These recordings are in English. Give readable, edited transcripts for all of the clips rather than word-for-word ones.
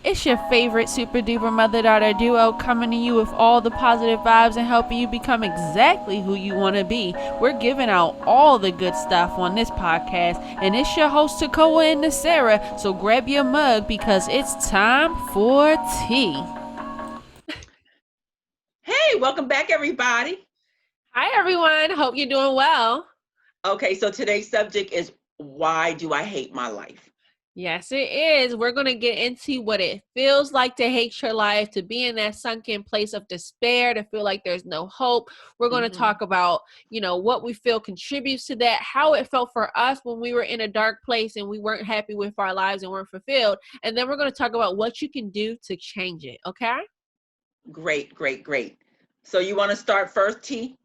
It's your favorite super duper mother daughter duo coming to you with all the positive vibes and helping you become exactly who you want to be. We're giving out all the good stuff on this podcast, and it's your host Tekoa and Sarah. So grab your mug because it's time for tea. Hey, welcome back, everybody. Hi everyone, hope you're doing well. Okay, so today's subject is why do I hate my life? Yes, it is. We're going to get into what it feels like to hate your life, to be in that sunken place of despair, to feel like there's no hope. We're going to Mhm. talk about, what we feel contributes to that, how it felt for us when we were in a dark place and we weren't happy with our lives and weren't fulfilled. And then we're going to talk about what you can do to change it. Okay? Great, great, great. So you want to start first, T?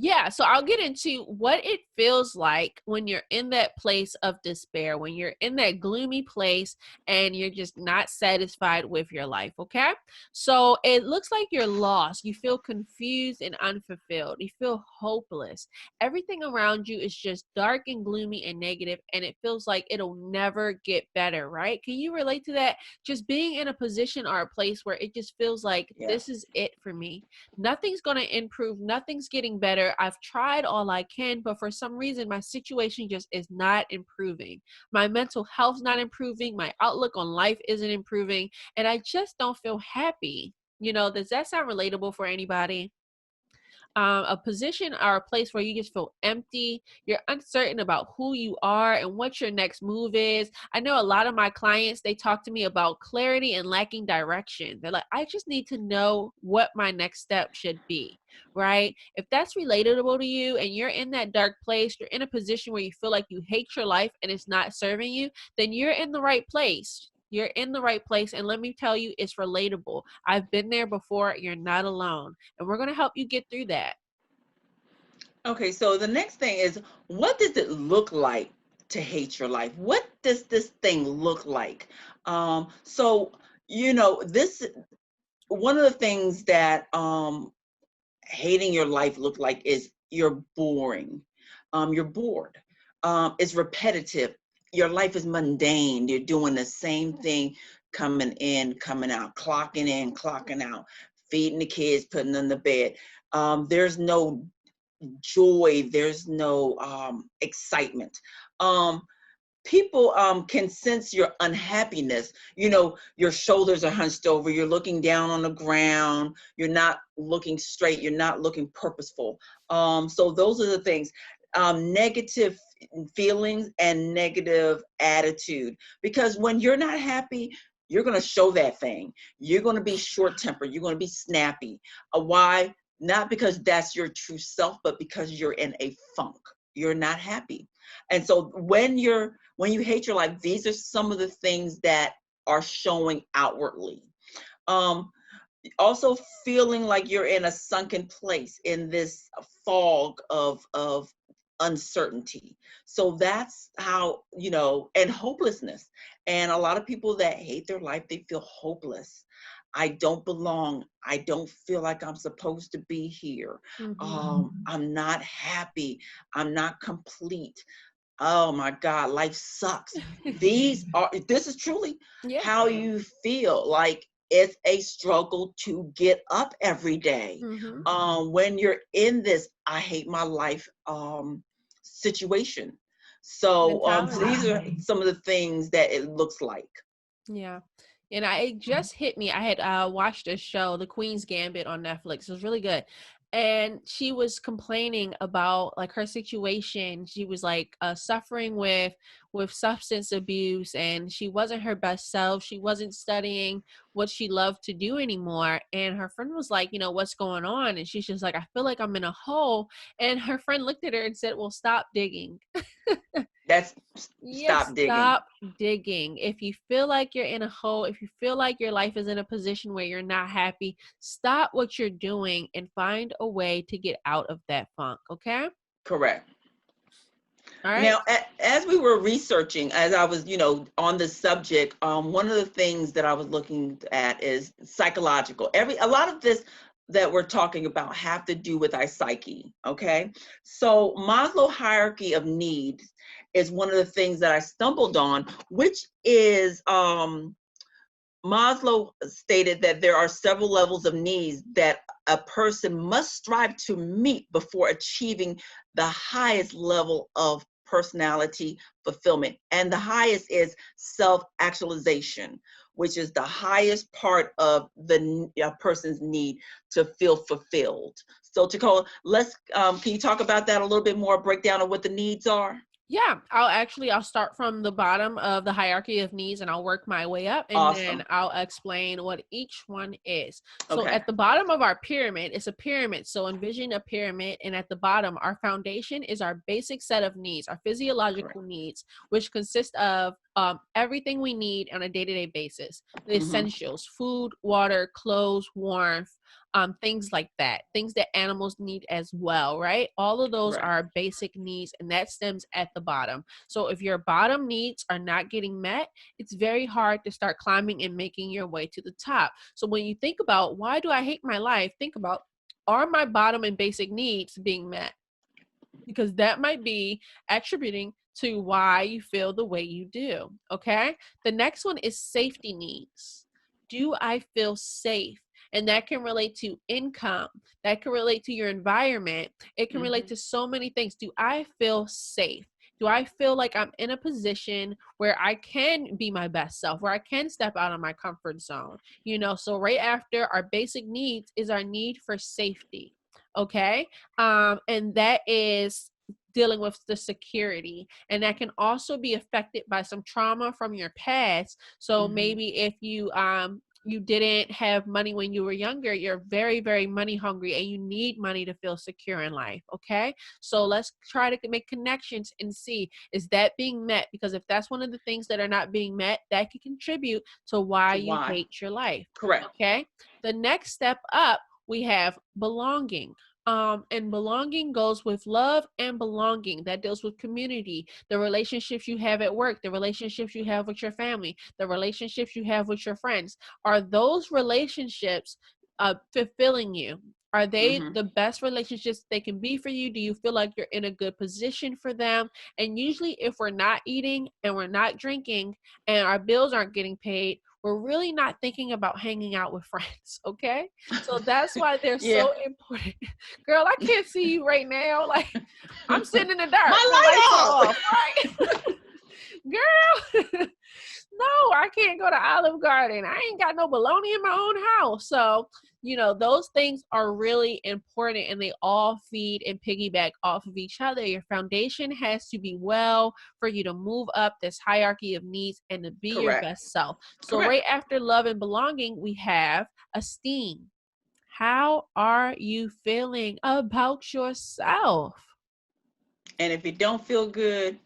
Yeah, so I'll get into what it feels like when you're in that place of despair, when you're in that gloomy place and you're just not satisfied with your life, okay? So it looks like you're lost. You feel confused and unfulfilled. You feel hopeless. Everything around you is just dark and gloomy and negative, and it feels like it'll never get better, right? Can you relate to that? Just being in a position or a place where it just feels like Yeah. this is it for me. Nothing's going to improve. Nothing's getting better. I've tried all I can, but for some reason, my situation just is not improving. My mental health's not improving. My outlook on life isn't improving. And I just don't feel happy. Does that sound relatable for anybody? A position or a place where you just feel empty. You're uncertain about who you are and what your next move is. I know a lot of my clients, they talk to me about clarity and lacking direction. They're like, I just need to know what my next step should be, right? If that's relatable to you and you're in that dark place, you're in a position where you feel like you hate your life and it's not serving you, then you're in the right place. You're in the right place. And let me tell you, it's relatable. I've been there before. You're not alone. And we're going to help you get through that. Okay, so the next thing is what does it look like to hate your life? What does this thing look like? So this one of the things that hating your life look like is you're boring. You're bored. It's repetitive. Your life is mundane. You're doing the same thing, coming in, coming out, clocking in, clocking out, feeding the kids, putting them to bed. There's no joy. There's no excitement. Um, People can sense your unhappiness. Your shoulders are hunched over, you're looking down on the ground, you're not looking straight, you're not looking purposeful. So those are the things. Negative feelings and negative attitude, because when you're not happy, you're going to show that thing. You're going to be short tempered, you're going to be snappy. Why? Not because that's your true self, but because you're in a funk. You're not happy. And so when you hate your life, these are some of the things that are showing outwardly. Um, Also feeling like you're in a sunken place in this fog of uncertainty. So that's how, and hopelessness. And a lot of people that hate their life, they feel hopeless. I don't belong. I don't feel like I'm supposed to be here. Mm-hmm. I'm not happy. I'm not complete. Oh my God, life sucks. This is truly Yeah. how you feel. Like it's a struggle to get up every day. Mm-hmm. When you're in this I hate my life situation. So Mentality. these are some of the things that it looks like. Yeah. And it just hit me. I had watched a show, The Queen's Gambit on Netflix. It was really good. And she was complaining about like her situation. She was like suffering with substance abuse, and she wasn't her best self. She wasn't studying what she loved to do anymore. And her friend was like, what's going on? And she's just like, I feel like I'm in a hole. And her friend looked at her and said, well, stop digging. That's Yes, stop digging. stop digging. If you feel like you're in a hole, if you feel like your life is in a position where you're not happy, stop what you're doing and find a way to get out of that funk. Okay? Correct. All right. Now, as we were researching, as I was, on this subject, one of the things that I was looking at is psychological. A lot of this that we're talking about have to do with our psyche. Okay, so Maslow hierarchy of needs is one of the things that I stumbled on, which is Maslow stated that there are several levels of needs that a person must strive to meet before achieving the highest level of personality fulfillment. And the highest is self-actualization, which is the highest part of the person's need to feel fulfilled. So, Tekoa, can you talk about that a little bit more, breakdown of what the needs are? Yeah, I'll start from the bottom of the hierarchy of needs and I'll work my way up and then Awesome. I'll explain what each one is. So Okay. at the bottom of our pyramid, it's a pyramid. So envision a pyramid and at the bottom, our foundation is our basic set of needs, our Correct. physiological needs, which consist of everything we need on a day-to-day basis. The Mm-hmm. essentials, food, water, clothes, warmth, things like that, things that animals need as well, right? All of those Correct. are basic needs, and that stems at the bottom. So if your bottom needs are not getting met, it's very hard to start climbing and making your way to the top. So when you think about why do I hate my life, think about, are my bottom and basic needs being met? Because that might be attributing to why you feel the way you do. Okay. The next one is safety needs. Do I feel safe? And that can relate to income, that can relate to your environment, it can relate Mm-hmm. to so many things. Do I feel safe? Do I feel like I'm in a position where I can be my best self, where I can step out of my comfort zone? So right after our basic needs is our need for safety. Okay. And that is dealing with the security, and that can also be affected by some trauma from your past. So Mm-hmm. maybe if you didn't have money when you were younger, you're very, very money hungry and you need money to feel secure in life. Okay, so let's try to make connections and see, is that being met? Because if that's one of the things that are not being met, that can contribute to why To you why? hate your life. Correct. Okay, the next step up, we have belonging. And belonging goes with love and belonging. That deals with community, the relationships you have at work, the relationships you have with your family, the relationships you have with your friends. Are those relationships fulfilling you? Are they Mm-hmm. the best relationships they can be for you? Do you feel like you're in a good position for them? And usually, if we're not eating and we're not drinking and our bills aren't getting paid, we're really not thinking about hanging out with friends. Okay. So that's why they're Yeah. so important. Girl, I can't see you right now. Like, I'm sitting in the dark. The My lights are light off, off. right? Girl, no, I can't go to Olive Garden. I ain't got no bologna in my own house. So, those things are really important and they all feed and piggyback off of each other. Your foundation has to be well for you to move up this hierarchy of needs and to be your Correct. best self. So, Correct. right after love and belonging, we have esteem. How are you feeling about yourself? And if it don't feel good,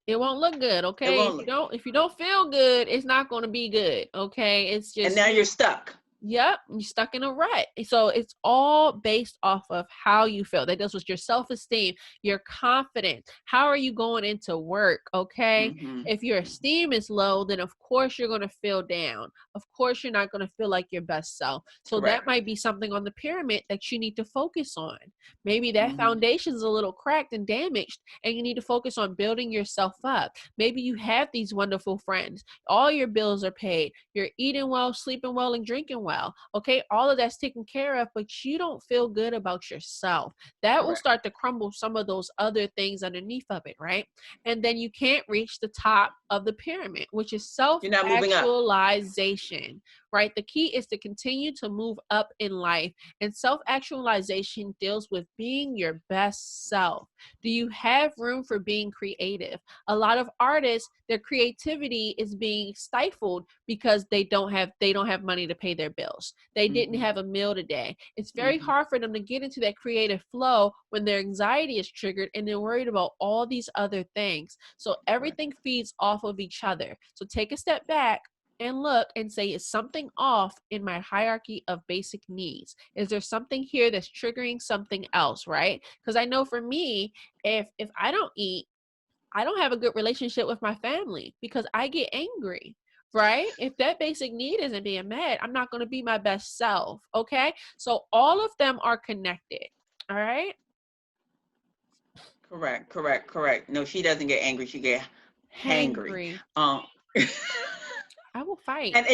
It won't look good, it okay? won't If you look. don't if you don't feel good, it's not going to be good, okay? It's And just now you're stuck. yep, you're stuck in a rut. So it's all based off of how you feel. That deals with your self-esteem, your confidence. How are you going into work? Okay. Mm-hmm. If your esteem is low, then of course you're going to feel down. Of course, you're not going to feel like your best self. So that Correct. might be something on the pyramid that you need to focus on. Maybe that Mm-hmm. foundation is a little cracked and damaged, and you need to focus on building yourself up. Maybe you have these wonderful friends, all your bills are paid, you're eating well, sleeping well, and drinking well. Okay, all of that's taken care of, but you don't feel good about yourself. That will Correct. start to crumble some of those other things underneath of it, right? And then you can't reach the top of the pyramid, which is self You're not moving up. actualization, right? The key is to continue to move up in life, and self actualization deals with being your best self. Do you have room for being creative? A lot of artists, their creativity is being stifled because they don't have money to pay their bills. They didn't Mm-hmm. have a meal today. It's very Mm-hmm. hard for them to get into that creative flow when their anxiety is triggered and they're worried about all these other things. So Correct. everything feeds off of each other. So take a step back and look and say, is something off in my hierarchy of basic needs? Is there something here that's triggering something else, right? Because I know for me, if I don't eat, I don't have a good relationship with my family because I get angry, right? If that basic need isn't being met, I'm not going to be my best self. Okay. So all of them are connected. All right. Correct. Correct. Correct. No, she doesn't get angry. She get hangry. Hangry. Um. I will fight. And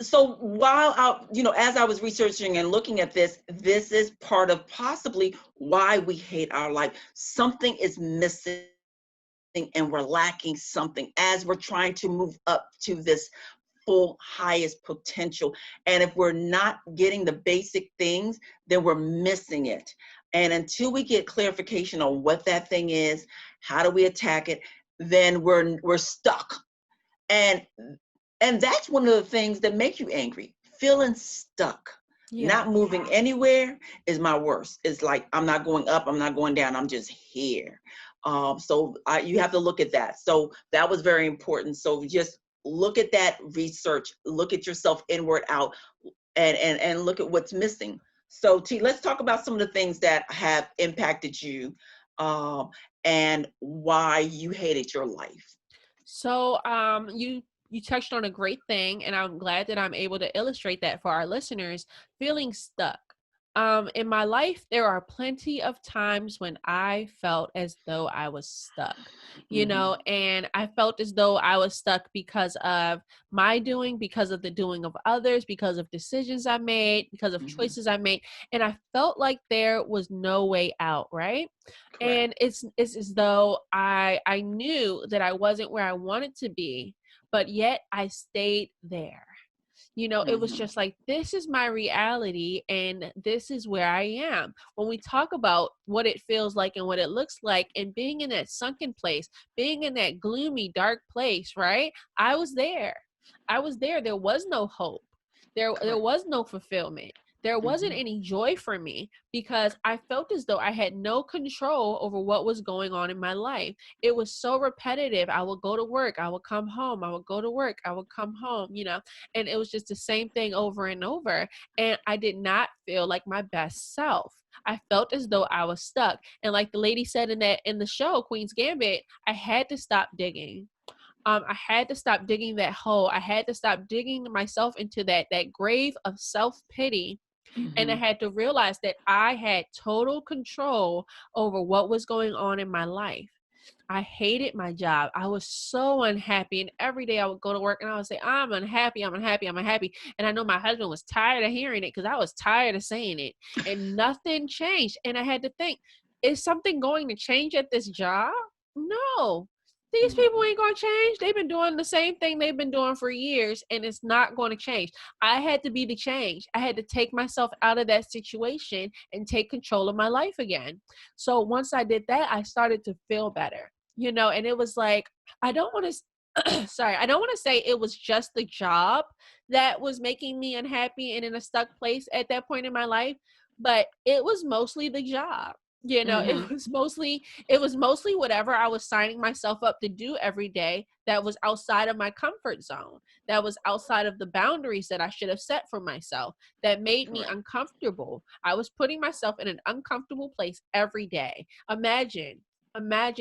so while as I was researching and looking at this, this is part of possibly why we hate our life. Something is missing and we're lacking something as we're trying to move up to this full highest potential. And if we're not getting the basic things, then we're missing it. And until we get clarification on what that thing is, how do we attack it, then we're stuck. And that's one of the things that make you angry. Feeling stuck, Yeah. not moving anywhere is my worst. It's like I'm not going up, I'm not going down, I'm just here. You have to look at that. So that was very important. So just look at that research, look at yourself inward out, and look at what's missing. So T, let's talk about some of the things that have impacted you, um, and why you hated your life. So, you touched on a great thing, and I'm glad that I'm able to illustrate that for our listeners. Feeling stuck. In my life, there are plenty of times when I felt as though I was stuck, Hmm. and I felt as though I was stuck because of my doing, because of the doing of others, because of decisions I made, because of Hmm. choices I made, and I felt like there was no way out, right? Correct. And it's as though I knew that I wasn't where I wanted to be, but yet I stayed there. It was Hmm. just like, this is my reality and this is where I am. When we talk about what it feels like and what it looks like, and being in that sunken place, being in that gloomy, dark place, right? I was there. I was there. There was no hope. There Correct. was no fulfillment. There wasn't Hmm. any joy for me because I felt as though I had no control over what was going on in my life. It was so repetitive. I would go to work, I would come home, I would go to work, I would come home, and it was just the same thing over and over. And I did not feel like my best self. I felt as though I was stuck. And like the lady said in the show, Queen's Gambit, I had to stop digging. I had to stop digging that hole. I had to stop digging myself into that grave of self-pity. And I Hmm. had to realize that I had total control over what was going on in my life. I hated my job. I was so unhappy. And every day I would go to work and I would say, I'm unhappy, I'm unhappy, I'm unhappy. And I know my husband was tired of hearing it because I was tired of saying it. And nothing changed. And I had to think, is something going to change at this job? No. These people Hmm. ain't going to change. They've been doing the same thing they've been doing for years, and it's not going to change. I had to be the change. I had to take myself out of that situation and take control of my life again. So once I did that, I started to feel better, and it was like, I don't want to, sorry, I don't want to say it was just the job that was making me unhappy and in a stuck place at that point in my life, but it was mostly the job. Hmm. It was mostly whatever I was signing myself up to do every day that was outside of my comfort zone, that was outside of the boundaries that I should have set for myself, that made me Correct. uncomfortable. I was putting myself in an uncomfortable place every day. Imagine,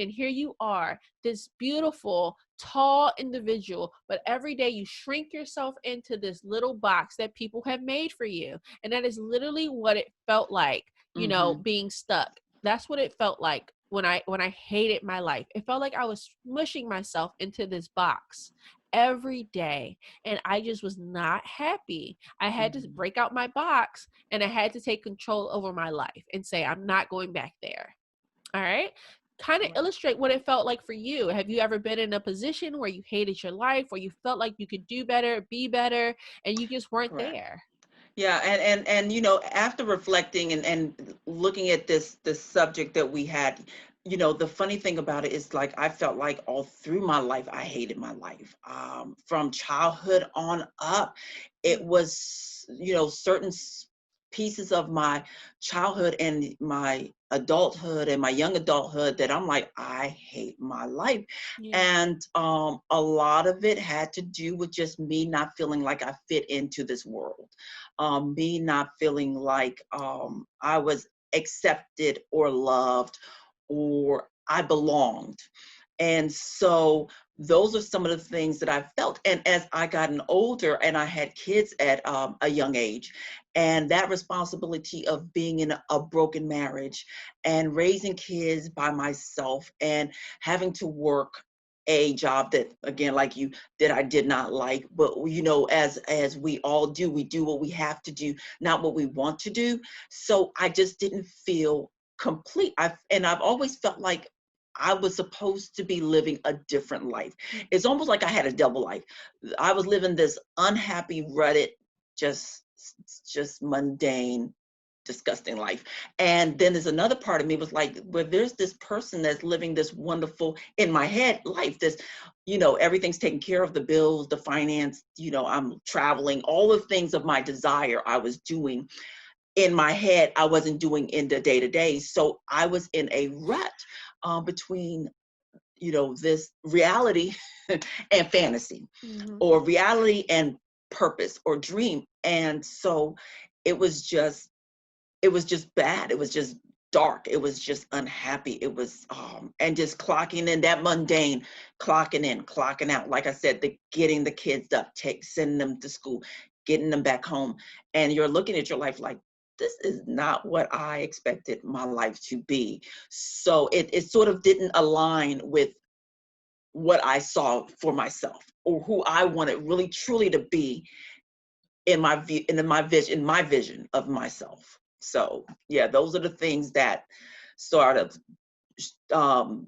here you are, this beautiful, tall individual, but every day you shrink yourself into this little box that people have made for you. And that is literally what it felt like, Hmm. being stuck. That's what it felt like when I hated my life. It felt like I was smushing myself into this box every day, and I just was not happy. I had to Hmm. break out my box, and I had to take control over my life and say, I'm not going back there. All right. Kind of Correct. illustrate what it felt like for you. Have you ever been in a position where you hated your life, where you felt like you could do better, be better, and you just weren't Correct. there? Yeah, and after reflecting and looking at this subject that we had, the funny thing about it is like I felt like all through my life I hated my life. From childhood on up, it Mm. was certain pieces of my childhood and my adulthood and my young adulthood that I'm like I hate my life, Yeah. and a lot of it had to do with just me not feeling like I fit into this world, me not feeling like I was accepted or loved or I belonged. And so those are some of the things that I felt. And as I gotten older and I had kids at a young age, and that responsibility of being in a broken marriage and raising kids by myself and having to work a job that, again, like you, that I did not like, but as we all do, we do what we have to do, not what we want to do. So I just didn't feel complete. I've always felt like I was supposed to be living a different life. It's almost like I had a double life. I was living this unhappy, rutted, just just mundane, disgusting life. And then there's another part of me was like, well, there's this person that's living this wonderful, in my head, life. This, everything's taken care of, the bills, the finance, I'm traveling, all the things of my desire I was doing in my head, I wasn't doing in the day to day. So I was in a rut between, this reality and fantasy, Mhm. or reality and purpose or dream. And so it was just it was just bad. It was just dark. It was just unhappy. It was, and just clocking in that mundane, clocking in, clocking out. Like I said, getting the kids up, sending them to school, getting them back home. And you're looking at your life like, this is not what I expected my life to be. So it sort of didn't align with what I saw for myself, or who I wanted really truly to be in my view, in my vision of myself. So yeah, those are the things that sort of um,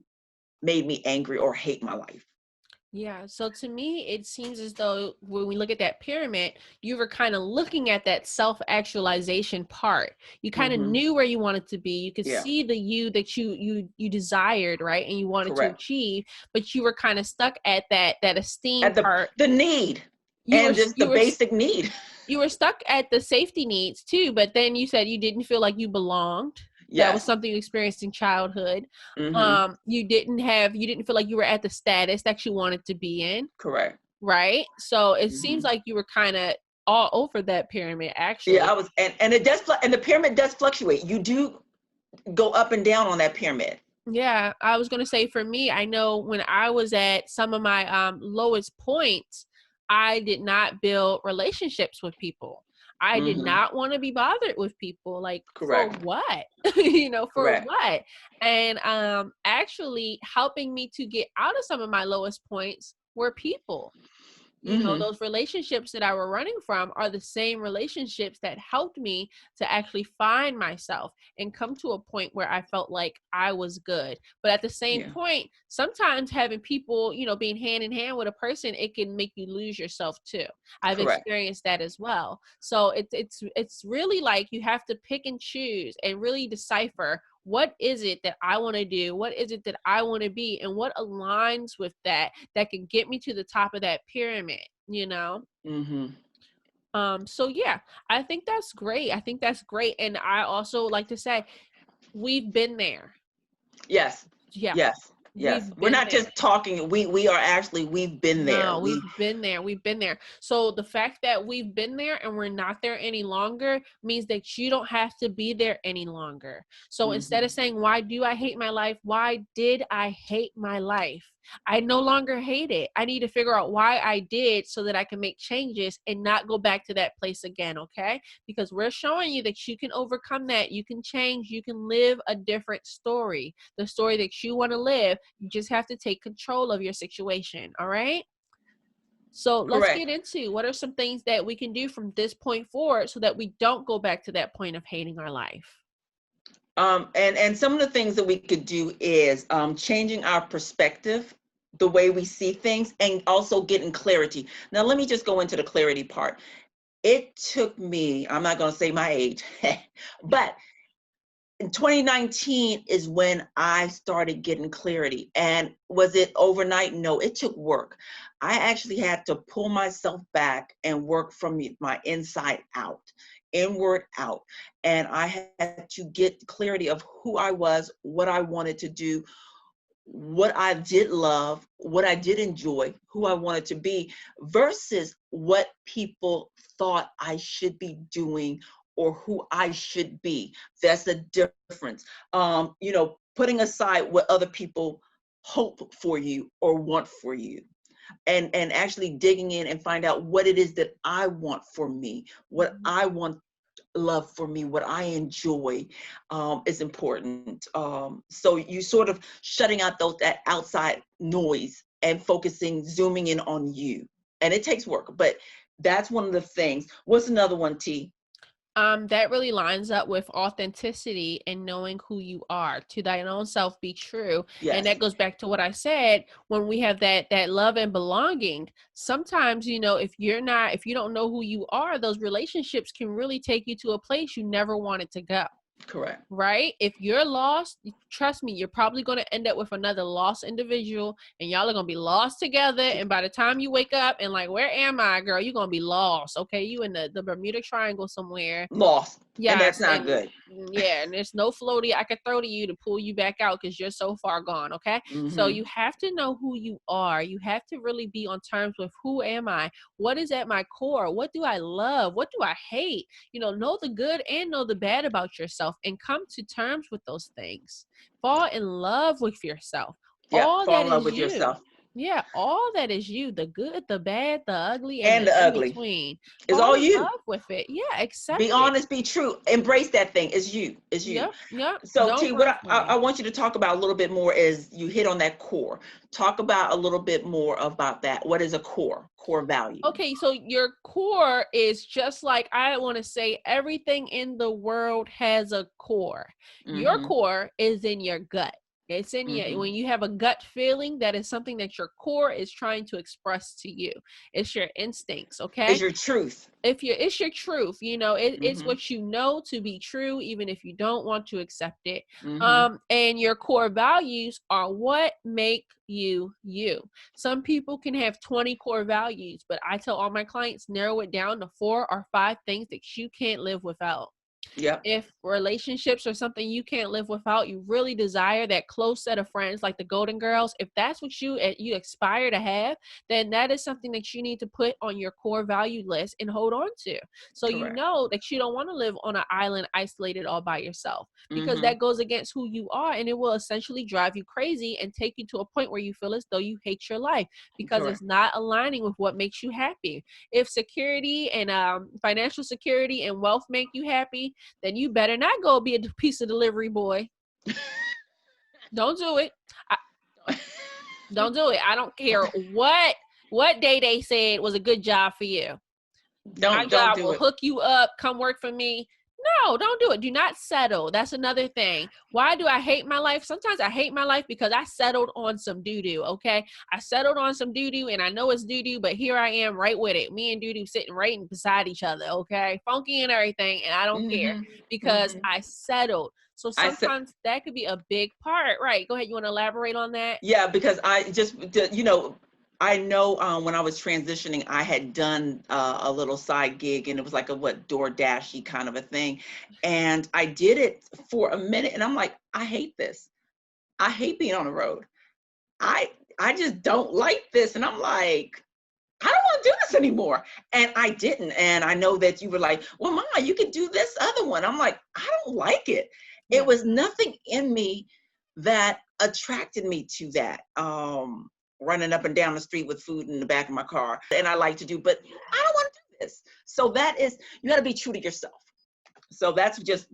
made me angry or hate my life. Yeah, so to me, it seems as though when we look at that pyramid, you were kind of looking at that self-actualization part. You kind of Hmm. knew where you wanted to be. You could Yeah, see the you that you desired, right? And you wanted to correct. achieve, but you were kind of stuck at that esteem At the part. the need, You were and just the you were basic need. you were stuck at the safety needs too, but then you said you didn't feel like you belonged. That was Yes. something you experienced in childhood. Hmm. You didn't feel like you were at the status that you wanted to be in, Correct. right? So it seems Hmm. like you were kind of all over that pyramid Yeah, actually. I was, and it does, and the pyramid does fluctuate. You do go up and down on that pyramid. Yeah, I was gonna say for me, I know when I was at some of my lowest points, I did not build relationships with people. I did Hmm. not want to be bothered with people. Like for Correct. what? For Correct. what? And actually helping me to get out of some of my lowest points were people. Hmm. Those relationships that I were running from are the same relationships that helped me to actually find myself and come to a point where I felt like I was good. But at the same Yeah. point, sometimes having people, being hand in hand with a person, it can make you lose yourself too. I've Correct. experienced that as well. So it's really like you have to pick and choose and really decipher what is it that I want to do? What is it that I want to be? And what aligns with that can get me to the top of that pyramid. Hmm. So yeah, I think that's great. I think that's great. And I also like to say we've been there. Yes, Yeah, yes, yes. we've We're been not there. just talking. We are actually, we've been there. No, we've We. been there. We've been there. So the fact that we've been there and we're not there any longer means that you don't have to be there any longer. So instead of Hmm. saying, why do I hate my life? Why did I hate my life? I no longer hate it. I need to figure out why I did so that I can make changes and not go back to that place again. Okay. Because we're showing you that you can overcome that. You can change. You can live a different story, the story that you want to live. You just have to take control of your situation. All right. So let's Correct. get into what are some things that we can do from this point forward so that we don't go back to that point of hating our life. And some of the things that we could do is changing our perspective, the way we see things, and also getting clarity. Now, let me just go into the clarity part. It took me, I'm not going to say my age, but in 2019 is when I started getting clarity. And was it overnight? No, it took work. I actually had to pull myself back and work from my inside out, inward out. And I had to get clarity of who I was, what I wanted to do, what I did love, what I did enjoy, who I wanted to be, versus what people thought I should be doing or who I should be. That's a difference. Putting aside what other people hope for you or want for you. And actually digging in and find out what it is that I want for me, what Mhm. I want love for me, what I enjoy, is important. So you sort of shutting out that outside noise and focusing, zooming in on you. And it takes work, but that's one of the things. What's another one, T? That really lines up with authenticity and knowing who you are. To thine own self be true. And Yes, that goes back to what I said when we have that love and belonging. Sometimes, if you don't know who you are, those relationships can really take you to a place you never wanted to go. correct. Right? If you're lost, trust me, you're probably going to end up with another lost individual, and y'all are going to be lost together. And by the time you wake up and like, where am I, girl? You're going to be lost. Okay. You in the Bermuda Triangle somewhere. Lost. And that's Yes, not and good. yeah, and there's no floaty I could throw to you to pull you back out because you're so far gone, okay? So Hmm. you have to know who you are. You have to really be on terms with who am I? What is at my core? What do I love? What do I hate? Know the good and know the bad about yourself and come to terms with those things. Fall in love with yourself. Yep. All Fall that in love is with you. yourself. Yeah, all that is you, the good, the bad, the ugly, and And the the in ugly between. is Fall all in you. love with it. Yeah, accept Be it. honest, be true. Embrace that thing. It's you. It's you. Yep, yep. So, Don't T, what run I from want you to talk about a little bit more is you hit on that core. Talk about a little bit more about that. What is a core value? Okay, so your core is just like I want to say everything in the world has a core. Your Mm-hmm. core is in your gut. It's in you. Mm-hmm. When you have a gut feeling, that is something that your core is trying to express to you. It's your instincts, Is okay? your truth. If you it's your truth, it's Mm-hmm. what you know to be true, even if you don't want to accept it. Mm-hmm. And your core values are what make you you. Some people can have 20 core values, but I tell all my clients, narrow it down to 4 or 5 things that you can't live without. Yep. If relationships are something you can't live without, you really desire that close set of friends like the Golden Girls, if that's what you aspire to have, then that is something that you need to put on your core value list and hold on to. So you Correct. know that you don't want to live on an island isolated all by yourself, because Mm-hmm. that goes against who you are, and it will essentially drive you crazy and take you to a point where you feel as though you hate your life because Correct. it's not aligning with what makes you happy. If security and financial security and wealth make you happy, then you better not go be a pizza delivery boy. Don't do it. I, don't do it. I don't care what day they said was a good job for you. My Don't job do will it. hook you up. Come work for me. No, don't do it. Do not settle. That's another thing. Why do I hate my life? Sometimes I hate my life because I settled on some doo-doo, okay? I settled on some doo-doo, and I know it's doo-doo, but here I am right with it. Me and doo-doo sitting right beside each other, okay? Funky and everything, and I don't care Mm-hmm. because Mm-hmm. I settled. So I said, sometimes that could be a big part. Right. Go ahead. You want to elaborate on that? yeah, because I know when I was transitioning, I had done a little side gig, and it was like a DoorDashy kind of a thing, and I did it for a minute, and I'm like, I hate this. I hate being on the road. I I just don't like this, and I'm like, I don't want to do this anymore. And I didn't. And I know that you were like, well, Mama, you could do this other one. I'm like, I don't like it. It Yeah. was nothing in me that attracted me to that. Running up and down the street with food in the back of my car. And I like to do, but I don't want to do this. So that is, you got to be true to yourself. So that's just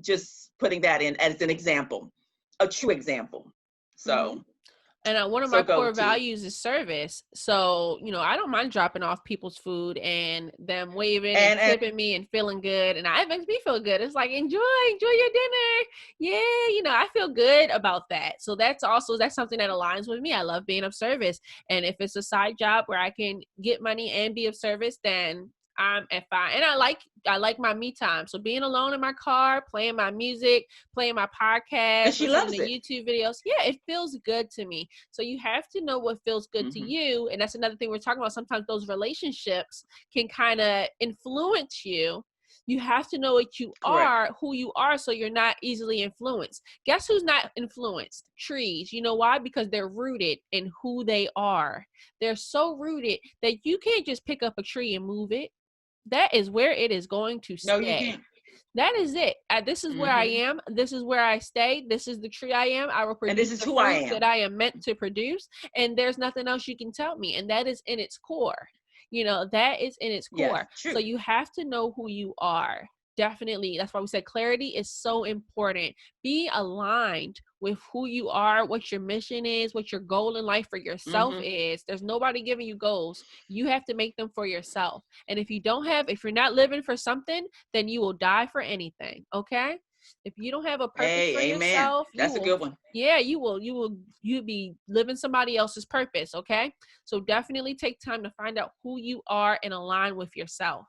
putting that in as an example, a true example. Mm-hmm. So And one of so my go core T. values is service. So, I don't mind dropping off people's food and them waving and And tipping me and feeling good. And it makes me feel good. It's like, enjoy your dinner. Yeah, I feel good about that. So that's something that aligns with me. I love being of service. And if it's a side job where I can get money and be of service, then I'm at fine. And I like my me time. So being alone in my car, playing my music, playing my and podcast, she listening to loves it. YouTube videos. Yeah, it feels good to me. So you have to know what feels good to Hmm. you. And that's another thing we're talking about. Sometimes those relationships can kind of influence you. You have to know what you Correct. are, who you are, so you're not easily influenced. Guess who's not influenced? Trees. You know why? Because they're rooted in who they are. They're so rooted that you can't just pick up a tree and move it. That is where it is going to No, you stay. can't. That is it. This is where I Hmm. am. This is where I stay. This is the tree I am. I will And this produce is the who I fruit that am. I am meant to produce. And there's nothing else you can tell me. And that is in its core. That is in its Yes, core. So true. you have to know who you are. Definitely. That's why we said clarity is so important. Be aligned with who you are, what your mission is, what your goal in life for yourself Mm-hmm. is. There's nobody giving you goals. You have to make them for yourself. And if you're not living for something, then you will die for anything. Okay? If you don't have a purpose for Hey, amen. yourself, That's a good one. yeah, you be living somebody else's purpose. Okay? So definitely take time to find out who you are and align with yourself.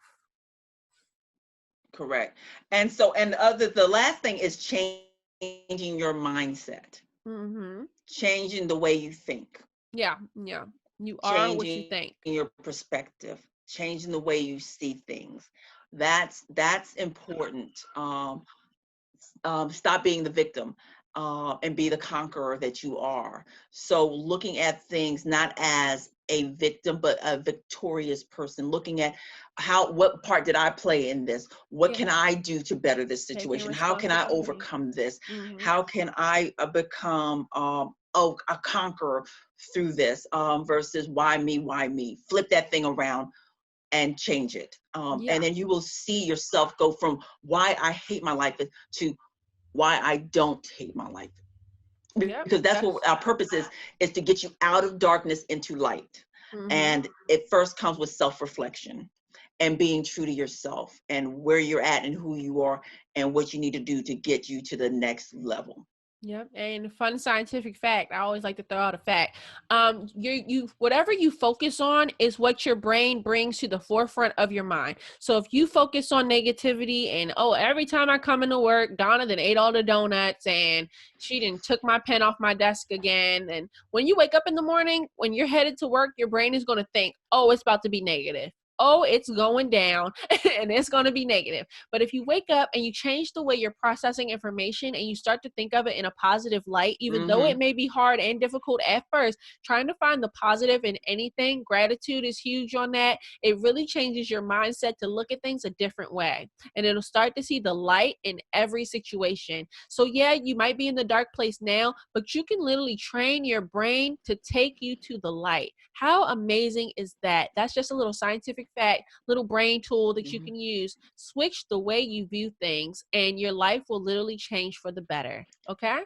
Correct. And so, the last thing is changing your mindset, Mm-hmm. changing the way you think, Yeah, yeah. You are what you changing think. your perspective, changing the way you see things. That's important. Stop being the victim, and be the conqueror that you are. So looking at things not as a victim, but a victorious person, looking at what part did I play in this? What can Yeah, I do to better this taking situation? How can I responsibility. overcome this? Mm-hmm. How can I become a conqueror through this, versus why me, why me? Flip that thing around and change it. And Yeah. then you will see yourself go from why I hate my life to why I don't hate my life. Yep. Because that's what That's our purpose is to get you out of darkness into light. mm-hmm. And it first comes with self-reflection and being true to yourself and where you're at and who you are and what you need to do to get you to the next level. Yep. And fun scientific fact. I always like to throw out a fact. You whatever you focus on is what your brain brings to the forefront of your mind. So if you focus on negativity and every time I come into work, Donna then ate all the donuts and she didn't took my pen off my desk again. And when you wake up in the morning, when you're headed to work, your brain is gonna think, oh, it's about to be negative. Oh, it's going down and it's going to be negative. But if you wake up and you change the way you're processing information and you start to think of it in a positive light, even though it Mm-hmm. may be hard and difficult at first, trying to find the positive in anything, gratitude is huge on that. It really changes your mindset to look at things a different way. And it'll start to see the light in every situation. So, yeah, you might be in the dark place now, but you can literally train your brain to take you to the light. How amazing is that? That's just a little scientific fact, little brain tool that you Mm-hmm. can use. Switch the way you view things, and your life will literally change for the better. Okay?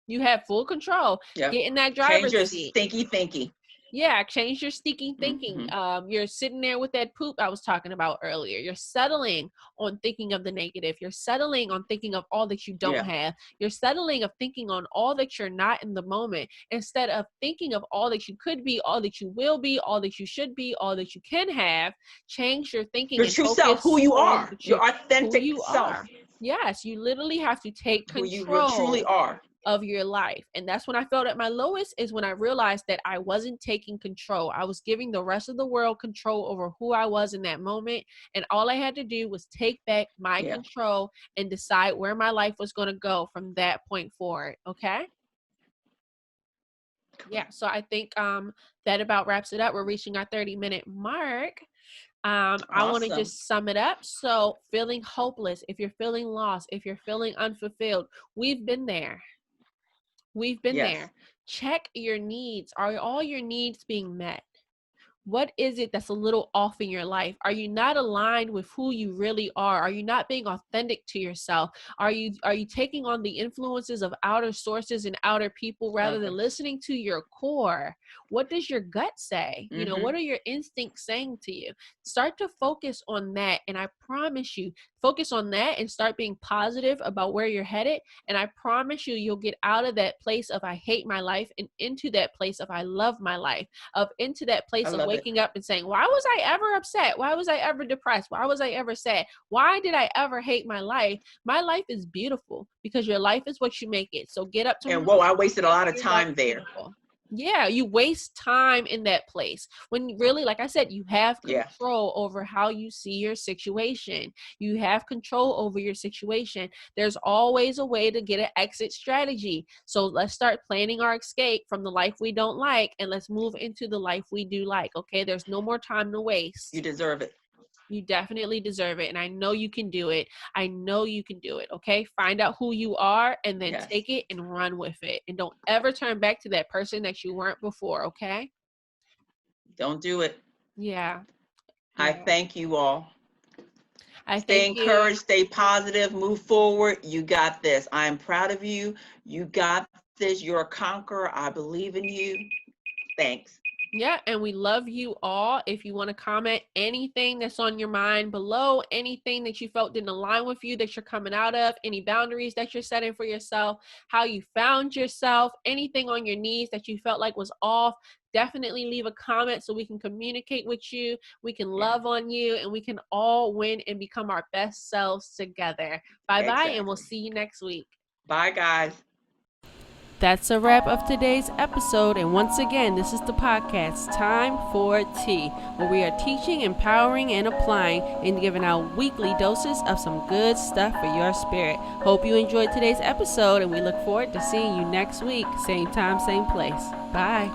You have full control. Yeah. Get in that Change driver's your seat. stinky thinky. Yeah, change your sneaking thinking. Mm-hmm. You're sitting there with that poop I was talking about earlier. You're settling on thinking of the negative. You're settling on thinking of all that you don't Yeah. have. You're settling of thinking on all that you're not in the moment instead of thinking of all that you could be, all that you will be, all that you should be, all that you can have. Change your thinking Your and true self, who focus you on are, your who authentic you self, are. Yes, you literally have to take who you truly control are. of your life. And that's when I felt at my lowest, is when I realized that I wasn't taking control. I was giving the rest of the world control over who I was in that moment. And all I had to do was take back my Yeah. control and decide where my life was going to go from that point forward. Okay. Yeah. Correct. So I think that about wraps it up. We're reaching our 30-minute mark. I want to Awesome. just sum it up. So, feeling hopeless, if you're feeling lost, if you're feeling unfulfilled, we've been there. We've been Yes. there. Check your needs. Are all your needs being met? What is it that's a little off in your life? Are you not aligned with who you really are? You not being authentic to yourself? Are you taking on the influences of outer sources and outer people rather than Others. listening to your core? What does your gut say? Mm-hmm. What are your instincts saying to you? Start to focus on that, and I promise you, focus on that and start being positive about where you're headed, and I promise you, you'll get out of that place of I hate my life and into that place of I love my life, of into that I place of love it. waking up and saying, why was I ever upset? Why was I ever depressed? Why was I ever sad? Why did I ever hate my life? My life is beautiful because your life is what you make it. So get up And tomorrow whoa, I and wasted a make lot of your life time there. beautiful. Yeah, you waste time in that place when really, like I said, you have Yeah. control over how you see your situation. You have control over your situation. There's always a way to get an exit strategy. So let's start planning our escape from the life we don't like and let's move into the life we do like. Okay, there's no more time to You waste. deserve it. You definitely deserve it. And I know you can do it. I know you can do it. Okay. Find out who you are and then Yes. take it and run with it. And don't ever turn back to that person that you weren't before. Okay. Don't do it. Yeah. I Yeah. thank you all. I Stay thank you. encouraged, stay positive, move forward. You got this. I am proud of you. You got this. You're a conqueror. I believe in you. Thanks. Yeah, and we love you all. If you want to comment anything that's on your mind below, anything that you felt didn't align with you that you're coming out of, any boundaries that you're setting for yourself, how you found yourself, anything on your knees that you felt like was off, definitely leave a comment so we can communicate with you, we can Yeah, love on you, and we can all win and become our best selves together. Bye-bye, and we'll exactly. see you next week. Bye, guys. That's a wrap of today's episode. And once again, this is the podcast, Time for Tea, where we are teaching, empowering, and applying and giving out weekly doses of some good stuff for your spirit. Hope you enjoyed today's episode, and we look forward to seeing you next week. Same time, same place. Bye.